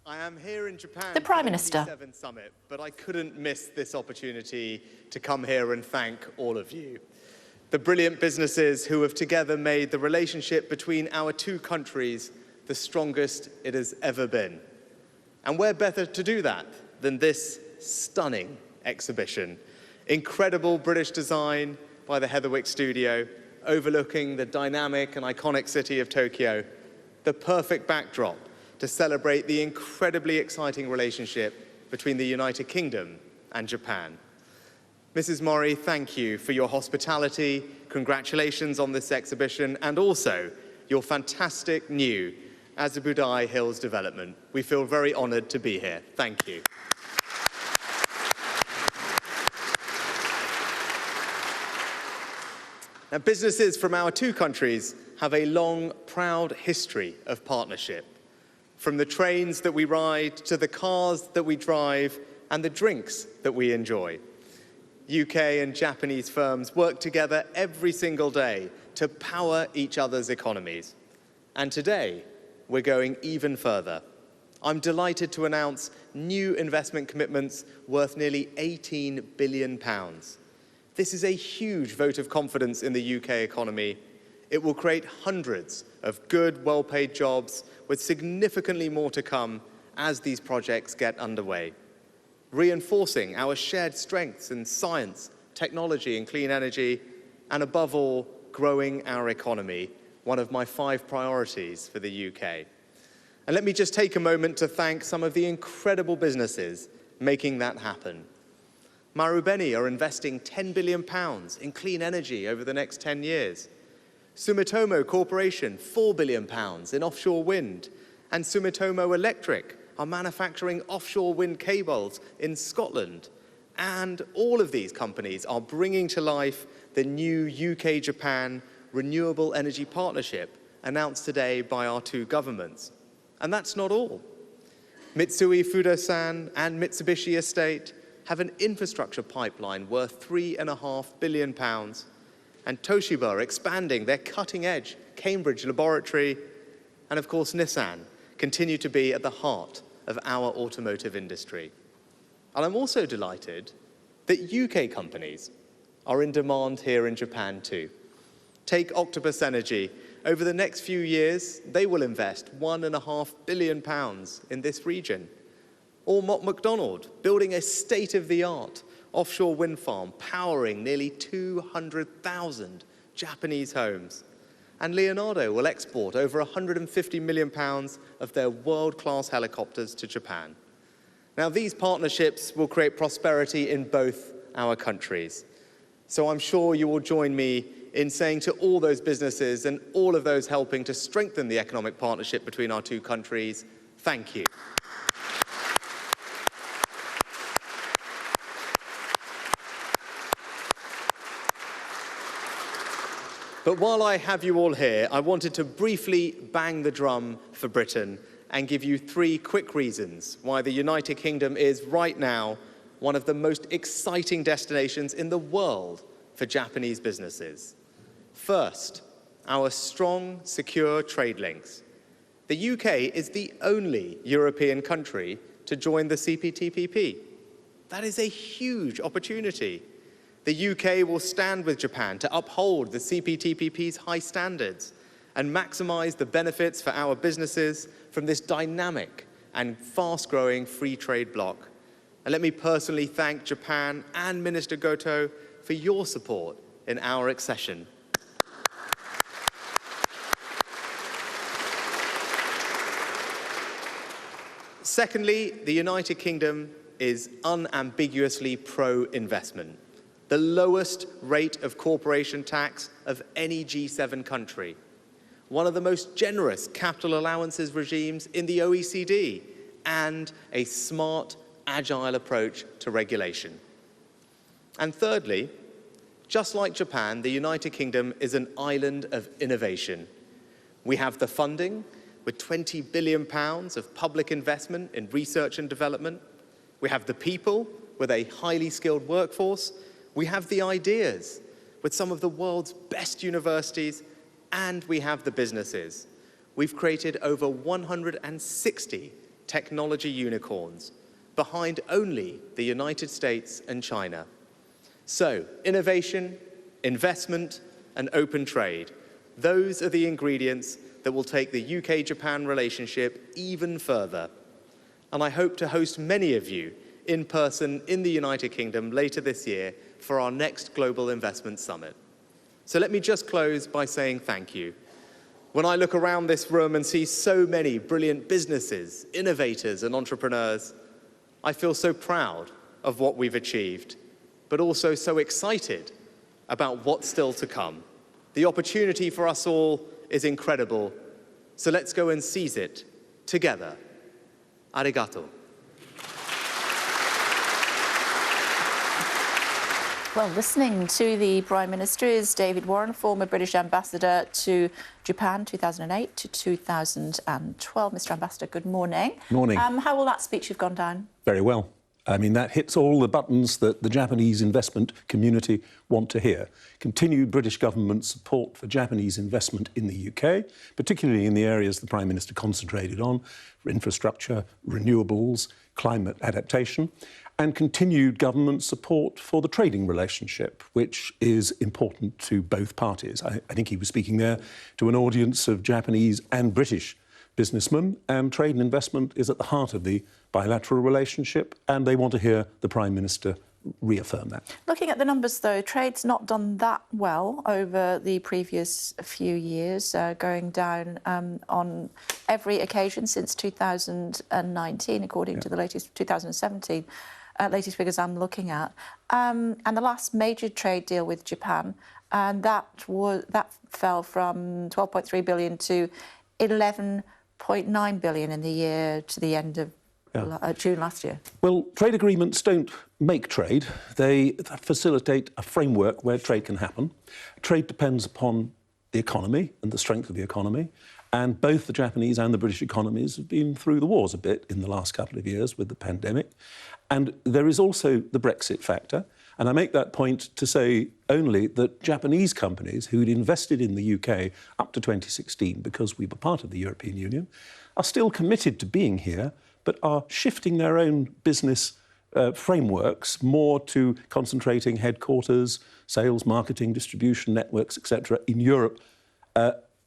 I am here in Japan The Prime for Minister. the G7 summit, but I couldn't miss this opportunity to come here and thank all of you. The brilliant businesses who have together made the relationship between our two countries the strongest it has ever been. And where better to do that than this stunning exhibition? Incredible British design by the Heatherwick Studio, overlooking the dynamic and iconic city of Tokyo, the perfect backdrop to celebrate the incredibly exciting relationship between the United Kingdom and Japan. Mrs. Mori, thank you for your hospitality, congratulations on this exhibition, and also your fantastic new Azabudai Hills development. We feel very honoured to be here. Thank you. Now, businesses from our two countries have a long, proud history of partnership. From the trains that we ride to the cars that we drive and the drinks that we enjoy. UK and Japanese firms work together every single day to power each other's economies. And today, we're going even further. I'm delighted to announce new investment commitments worth nearly £18 billion. This is a huge vote of confidence in the UK economy. It will create hundreds of good, well-paid jobs with significantly more to come as these projects get underway, reinforcing our shared strengths in science, technology and clean energy, and above all, growing our economy, one of my 5 priorities for the UK. And let me just take a moment to thank some of the incredible businesses making that happen. Marubeni are investing £10 billion in clean energy over the next 10 years. Sumitomo Corporation, £4 billion in offshore wind. And Sumitomo Electric are manufacturing offshore wind cables in Scotland. And all of these companies are bringing to life the new UK-Japan Renewable Energy Partnership announced today by our two governments. And that's not all. Mitsui Fudosan and Mitsubishi Estate have an infrastructure pipeline worth £3.5 billion, and Toshiba are expanding their cutting-edge Cambridge laboratory, and of course Nissan continue to be at the heart of our automotive industry. And I'm also delighted that UK companies are in demand here in Japan too. Take Octopus Energy. Over the next few years, they will invest £1.5 billion in this region. Or Mott MacDonald, building a state-of-the-art offshore wind farm powering nearly 200,000 Japanese homes. And Leonardo will export over £150 million of their world-class helicopters to Japan. Now, these partnerships will create prosperity in both our countries. So I'm sure you will join me in saying to all those businesses and all of those helping to strengthen the economic partnership between our two countries, thank you. But while I have you all here, I wanted to briefly bang the drum for Britain and give you 3 quick reasons why the United Kingdom is right now one of the most exciting destinations in the world for Japanese businesses. First, our strong, secure trade links. The UK is the only European country to join the CPTPP. That is a huge opportunity. The UK will stand with Japan to uphold the CPTPP's high standards and maximize the benefits for our businesses from this dynamic and fast-growing free trade bloc. And let me personally thank Japan and Minister Goto for your support in our accession. Secondly, the United Kingdom is unambiguously pro-investment. The lowest rate of corporation tax of any G7 country, one of the most generous capital allowances regimes in the OECD, and a smart, agile approach to regulation. And thirdly, just like Japan, the United Kingdom is an island of innovation. We have the funding, with £20 billion of public investment in research and development. We have the people, with a highly skilled workforce. We have the ideas, with some of the world's best universities, and we have the businesses. We've created over 160 technology unicorns, behind only the United States and China. So, innovation, investment, and open trade, those are the ingredients that will take the UK-Japan relationship even further. And I hope to host many of you in person in the United Kingdom later this year for our next Global Investment Summit. So let me just close by saying thank you. When I look around this room and see so many brilliant businesses, innovators, and entrepreneurs, I feel so proud of what we've achieved, but also so excited about what's still to come. The opportunity for us all is incredible, so let's go and seize it together. Arigato. Well, listening to the Prime Minister is David Warren, former British Ambassador to Japan, 2008 to 2012. Mr. Ambassador, good morning. Morning. How will that speech have gone down? Very well. I mean, that hits all the buttons that the Japanese investment community want to hear. Continued British government support for Japanese investment in the UK, particularly in the areas the Prime Minister concentrated on, for infrastructure, renewables, climate adaptation, and continued government support for the trading relationship, which is important to both parties. I think he was speaking there to an audience of Japanese and British businessmen, and trade and investment is at the heart of the bilateral relationship, and they want to hear the Prime Minister reaffirm that. Looking at the numbers, though, trade's not done that well over the previous few years, going down on every occasion since 2019, according to the latest 2017 latest figures I'm looking at. And the last major trade deal with Japan, and that fell from 12.3 billion to 11.9 billion in the year to the end of June last year. Well, trade agreements don't make trade. They facilitate a framework where trade can happen. Trade depends upon the economy and the strength of the economy. And both the Japanese and the British economies have been through the wars a bit in the last couple of years with the pandemic. And there is also the Brexit factor. And I make that point to say only that Japanese companies who'd invested in the UK up to 2016 because we were part of the European Union are still committed to being here, but are shifting their own business frameworks more to concentrating headquarters, sales, marketing, distribution networks, etc. in Europe,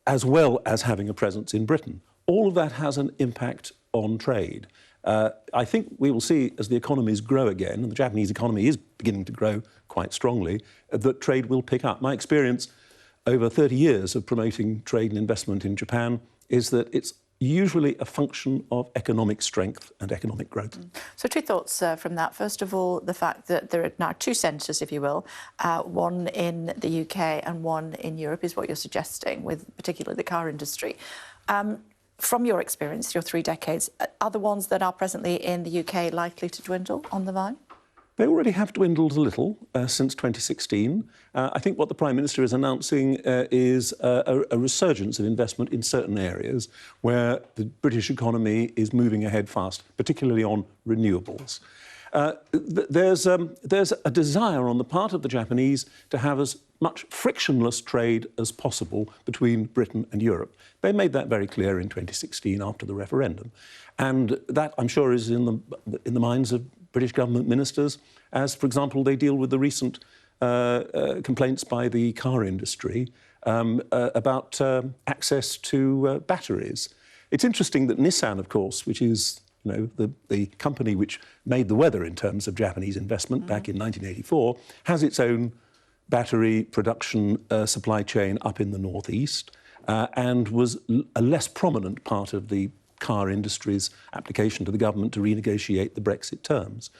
as well as having a presence in Britain. All of that has an impact on trade. I think we will see, as the economies grow again, and the Japanese economy is beginning to grow quite strongly, that trade will pick up. My experience over 30 years of promoting trade and investment in Japan is that it's usually a function of economic strength and economic growth. So two thoughts from that. First of all, the fact that there are now two centres, if you will, one in the UK and one in Europe is what you're suggesting, with particularly the car industry. From your experience, your 3 decades, are the ones that are presently in the UK likely to dwindle on the vine? They already have dwindled a little since 2016. I think what the Prime Minister is announcing is a resurgence of investment in certain areas where the British economy is moving ahead fast, particularly on renewables. There's a desire on the part of the Japanese to have as much frictionless trade as possible between Britain and Europe. They made that very clear in 2016 after the referendum. And that, I'm sure, is in the minds of British government ministers, as, for example, they deal with the recent complaints by the car industry about access to batteries. It's interesting that Nissan, of course, which is the company which made the weather in terms of Japanese investment back in 1984, has its own battery production supply chain up in the northeast and was a less prominent part of the car industry's application to the government to renegotiate the Brexit terms.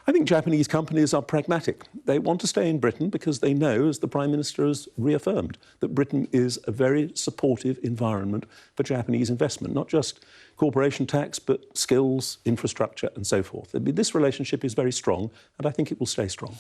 I think Japanese companies are pragmatic. They want to stay in Britain because they know, as the Prime Minister has reaffirmed, that Britain is a very supportive environment for Japanese investment, not just corporation tax, but skills, infrastructure, and so forth. This relationship is very strong, and I think it will stay strong.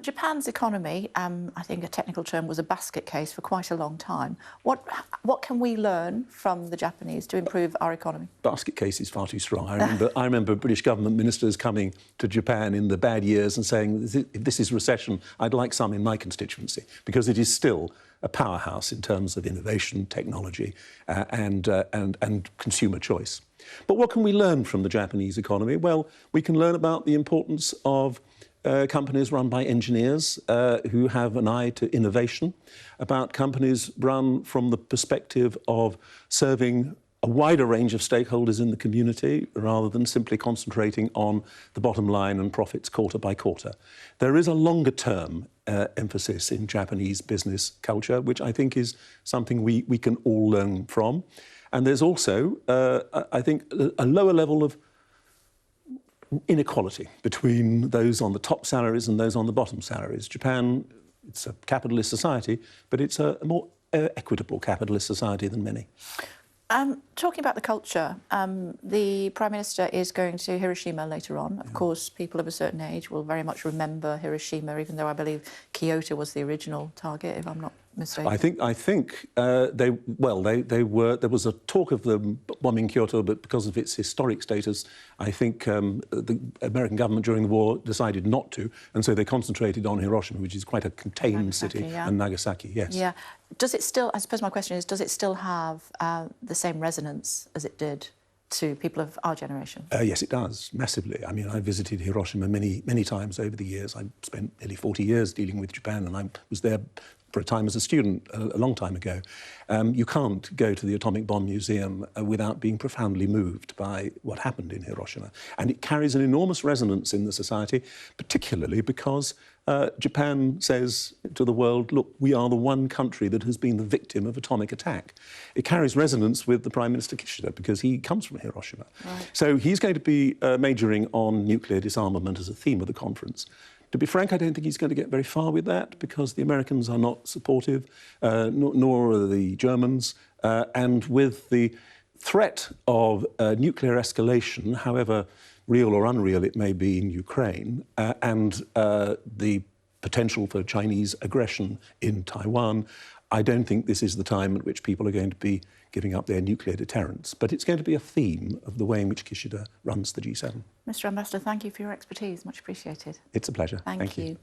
Japan's economy, I think a technical term, was a basket case for quite a long time. What can we learn from the Japanese to improve our economy? Basket case is far too strong. I remember British government ministers coming to Japan in the bad years and saying, if this is recession, I'd like some in my constituency, because it is still a powerhouse in terms of innovation, technology, and consumer choice. But what can we learn from the Japanese economy? Well, we can learn about the importance of companies run by engineers who have an eye to innovation, about companies run from the perspective of serving a wider range of stakeholders in the community rather than simply concentrating on the bottom line and profits quarter by quarter. There is a longer term emphasis in Japanese business culture, which I think is something we can all learn from. And there's also, I think, a lower level of inequality between those on the top salaries and those on the bottom salaries. Japan, it's a capitalist society, but it's a more equitable capitalist society than many. Talking about the culture, the Prime Minister is going to Hiroshima later on. Of course, people of a certain age will very much remember Hiroshima, even though I believe Kyoto was the original target, if I'm not mistaken. I think they were. There was a talk of them bombing Kyoto, but because of its historic status, I think the American government during the war decided not to, and so they concentrated on Hiroshima, which is quite a contained city, and Nagasaki. Yes. Yeah. Does it still? I suppose my question is: does it still have the same resonance as it did to people of our generation? Yes, it does, massively. I mean, I visited Hiroshima many times over the years. I spent nearly 40 years dealing with Japan, and I was there for a time as a student, a long time ago. You can't go to the Atomic Bomb Museum without being profoundly moved by what happened in Hiroshima. And it carries an enormous resonance in the society, particularly because Japan says to the world, look, we are the one country that has been the victim of atomic attack. It carries resonance with the Prime Minister Kishida because he comes from Hiroshima. Right. So he's going to be majoring on nuclear disarmament as a theme of the conference. To be frank, I don't think he's going to get very far with that because the Americans are not supportive, nor are the Germans. And with the threat of nuclear escalation, however real or unreal it may be in Ukraine, and the potential for Chinese aggression in Taiwan, I don't think this is the time at which people are going to be giving up their nuclear deterrence. But it's going to be a theme of the way in which Kishida runs the G7. Mr. Ambassador, thank you for your expertise. Much appreciated. It's a pleasure. Thank you.